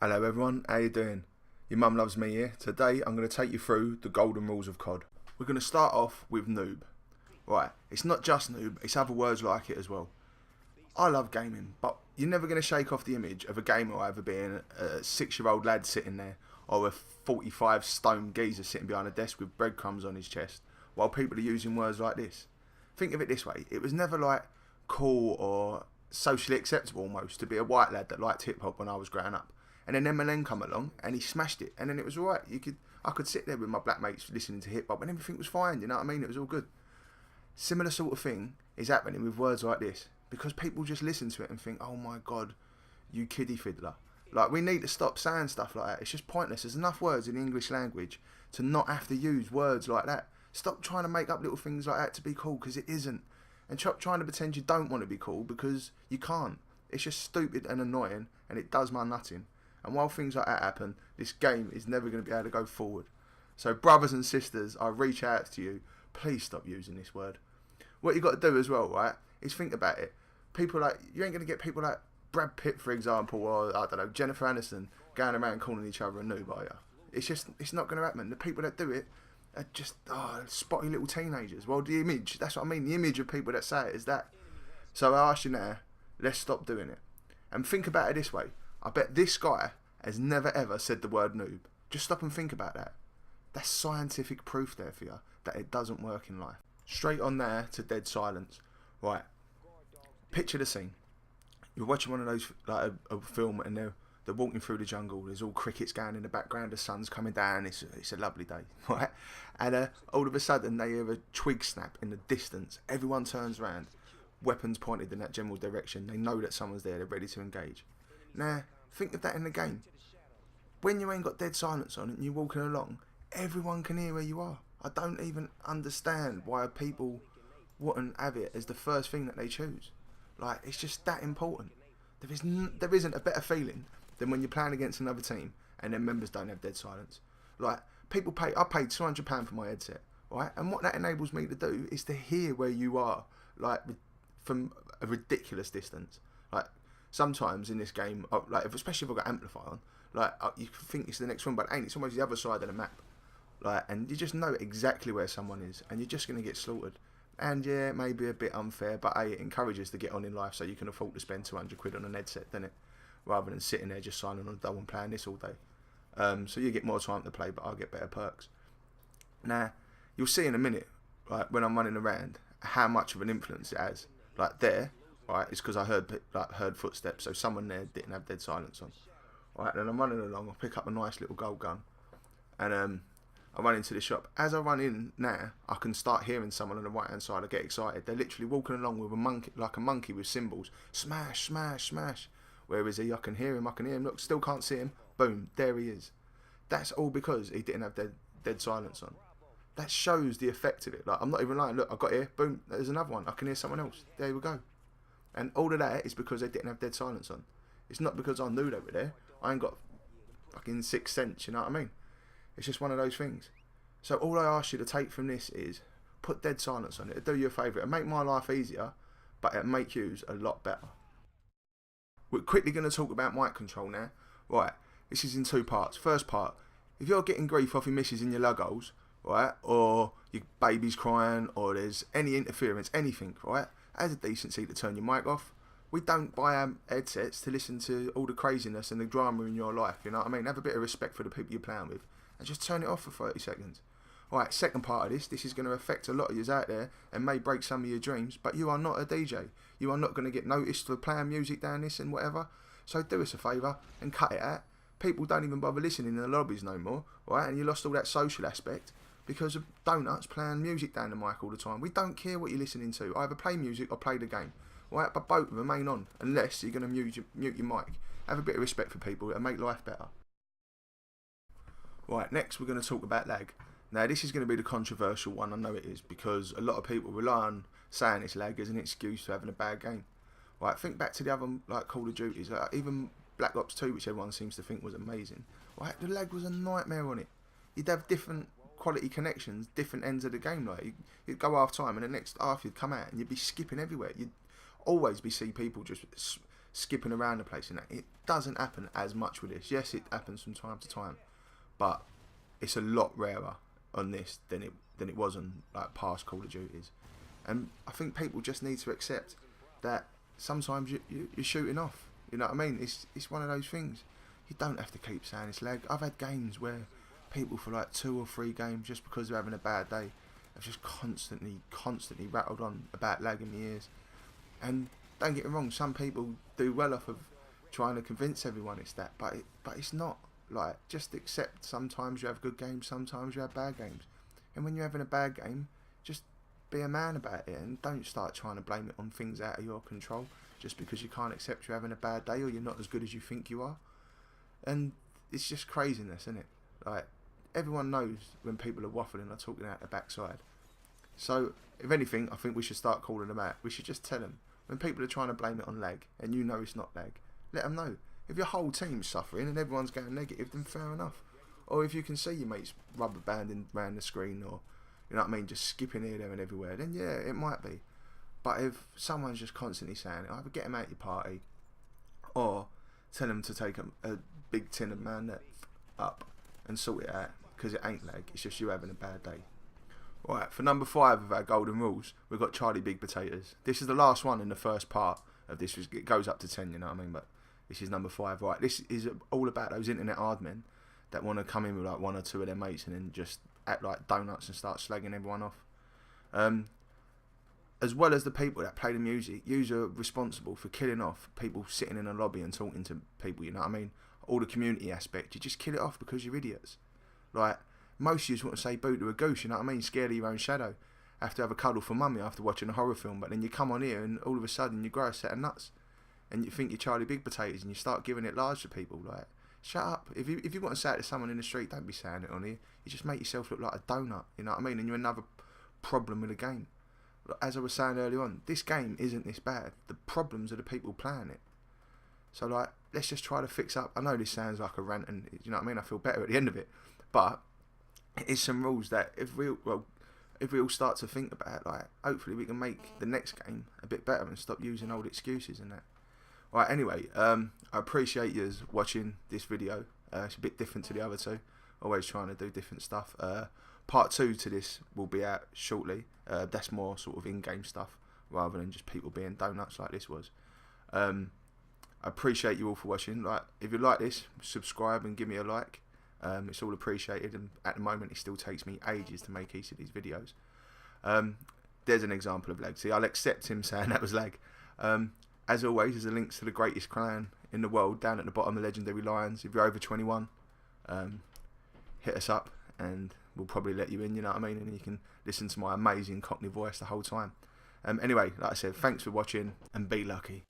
Hello everyone, how you doing? Your mum loves me here. Today I'm going to take you through the golden rules of COD. We're going to start off with noob. Right, it's not just noob, it's other words like it as well. I love gaming, but you're never going to shake off the image of a gamer either being a 6-year-old lad sitting there or a 45 stone geezer sitting behind a desk with breadcrumbs on his chest while people are using words like this. Think of it this way, it was never like cool or socially acceptable almost to be a white lad that liked hip hop when I was growing up. And then Eminem come along and he smashed it, and then it was alright. I could sit there with my black mates listening to hip hop and everything was fine. You know what I mean? It was all good. Similar sort of thing is happening with words like this because people just listen to it and think, "Oh my god, you kiddie fiddler." Like, we need to stop saying stuff like that. It's just pointless. There's enough words in the English language to not have to use words like that. Stop trying to make up little things like that to be cool, because it isn't. And stop trying to pretend you don't want to be cool, because you can't. It's just stupid and annoying, and it does my nutting. And while things like that happen, this game is never going to be able to go forward. So brothers and sisters, I reach out to you, please stop using this word. What you got to do as well, right, is think about it. People like, you ain't going to get people like Brad Pitt, for example, or I don't know, Jennifer Aniston going around calling each other a noob, are you? It's not going to happen. The people that do it are just spotty little teenagers. Well, the image, that's what I mean, the image of people that say it is that. So I ask you now, let's stop doing it. And think about it this way. I bet this guy has never ever said the word noob. Just stop and think about that. That's scientific proof there for you that it doesn't work in life. Straight on there to dead silence. Right. Picture the scene. You're watching one of those, like a film, and they're walking through the jungle. There's all crickets going in the background. The sun's coming down. It's a lovely day, right? And all of a sudden they hear a twig snap in the distance. Everyone turns around, weapons pointed in that general direction. They know that someone's there. They're ready to engage. Now, think of that in the game. When you ain't got dead silence on and you're walking along, everyone can hear where you are. I don't even understand why people wouldn't have it as the first thing that they choose. Like, it's just that important. There isn't a better feeling than when you're playing against another team and their members don't have dead silence. Like, I paid £200 for my headset, right? And what that enables me to do is to hear where you are, like, from a ridiculous distance. Like, sometimes in this game, like, especially if I've got Amplify on, like, you think it's the next one, but it ain't. It's almost the other side of the map. Like, and you just know exactly where someone is, and you're just going to get slaughtered. And yeah, it may be a bit unfair, but hey, it encourages to get on in life so you can afford to spend 200 quid on an headset, doesn't it? Rather than sitting there just signing on a double and playing this all day. So you get more time to play, but I'll get better perks. Now, you'll see in a minute, right, when I'm running around, how much of an influence it has. Like there, right, it's because I heard footsteps, so someone there didn't have dead silence on. Right, then I'm running along, I pick up a nice little gold gun, and I run into the shop. As I run in now, I can start hearing someone on the right hand side. I get excited. They're literally walking along with a monkey, like a monkey with cymbals. Smash, smash, smash. Where is he? I can hear him. Look, still can't see him. Boom, there he is. That's all because he didn't have dead silence on. That shows the effect of it. Like, I'm not even lying. Look, I got here. Boom, there's another one. I can hear someone else. There we go. And all of that is because they didn't have dead silence on. It's not because I knew they were there. I ain't got fucking sixth sense, you know what I mean? It's just one of those things. So all I ask you to take from this is put dead silence on it. It'll do you a favour. It'll make my life easier, but it'll make yours a lot better. We're quickly going to talk about mic control now. Right, this is in two parts. First part, if you're getting grief off your missus in your luggos, right, or your baby's crying, or there's any interference, anything, right, has a decency to turn your mic off. We don't buy headsets to listen to all the craziness and the drama in your life, you know what I mean? Have a bit of respect for the people you're playing with and just turn it off for 30 seconds. Alright, second part of this is going to affect a lot of yous out there and may break some of your dreams, but you are not a DJ. You are not going to get noticed for playing music down this and whatever. So do us a favour and cut it out. People don't even bother listening in the lobbies no more, right? And you lost all that social aspect because of donuts playing music down the mic all the time. We don't care what you're listening to. Either play music or play the game. Right, but both remain on, unless you're going to mute your mic. Have a bit of respect for people and make life better. Right, next we're going to talk about lag. Now this is going to be the controversial one, I know it is, because a lot of people rely on saying it's lag as an excuse for having a bad game. Right, think back to the other like Call of Duties, even Black Ops 2, which everyone seems to think was amazing. Right, the lag was a nightmare on it. You'd have different quality connections, different ends of the game. Like you'd go half time, and the next half you'd come out and you'd be skipping everywhere. You'd always be see people just skipping around the place and that. It doesn't happen as much with this. Yes, it happens from time to time, but it's a lot rarer on this than it was on like past Call of Duties. And I think people just need to accept that sometimes you're shooting off. You know what I mean? It's one of those things. You don't have to keep saying it's lag. I've had games where people for like 2 or 3 games, just because they're having a bad day, have just constantly rattled on about lag in the ears. And don't get me wrong, some people do well off of trying to convince everyone it's that, but it's not. Like, just accept sometimes you have good games, sometimes you have bad games. And when you're having a bad game, just be a man about it and don't start trying to blame it on things out of your control just because you can't accept you're having a bad day or you're not as good as you think you are. And it's just craziness, isn't it? Like, everyone knows when people are waffling or talking out their backside. So, if anything, I think we should start calling them out. We should just tell them. When people are trying to blame it on lag and you know it's not lag, let them know. If your whole team's suffering and everyone's going negative, then fair enough. Or if you can see your mates rubber banding around the screen, or, you know what I mean, just skipping here, there and everywhere, then yeah, it might be. But if someone's just constantly saying it, either get them out your party or tell them to take a big tin of mayonnaise up and sort it out, because it ain't lag, it's just you having a bad day. Right, for number 5 of our golden rules, we've got Charlie Big Potatoes. This is the last one in the first part of this. It goes up to 10, you know what I mean, but this is number 5. Right, this is all about those internet hard men that want to come in with like 1 or 2 of their mates and then just act like donuts and start slagging everyone off. As well as the people that play the music, yous are responsible for killing off people sitting in a lobby and talking to people, you know what I mean? All the community aspect, you just kill it off because you're idiots. Like, most of you want to say boo to a goose, you know what I mean? Scared of your own shadow. Have to have a cuddle for mummy after watching a horror film, but then you come on here and all of a sudden you grow a set of nuts. And you think you're Charlie Big Potatoes and you start giving it large to people. Like, shut up. If you want to say it to someone in the street, don't be saying it on here. You just make yourself look like a donut, you know what I mean? And you're another problem with the game. As I was saying earlier on, this game isn't this bad. The problems are the people playing it. So, like, let's just try to fix up. I know this sounds like a rant and, you know what I mean, I feel better at the end of it. But it is some rules that if we all start to think about, like, hopefully we can make the next game a bit better and stop using old excuses and that. Right, anyway, I appreciate you watching this video. It's a bit different to the other 2. Always trying to do different stuff. Part 2 to this will be out shortly. That's more sort of in-game stuff rather than just people being donuts like this was. I appreciate you all for watching. Like, if you like this, subscribe and give me a like. It's all appreciated, and at the moment it still takes me ages to make each of these videos. There's an example of lag. See, I'll accept him saying that was lag. As always, there's a link to the greatest clan in the world down at the bottom of Legendary Lions. If you're over 21, hit us up and we'll probably let you in, you know what I mean? And you can listen to my amazing Cockney voice the whole time. Anyway, like I said, thanks for watching and be lucky.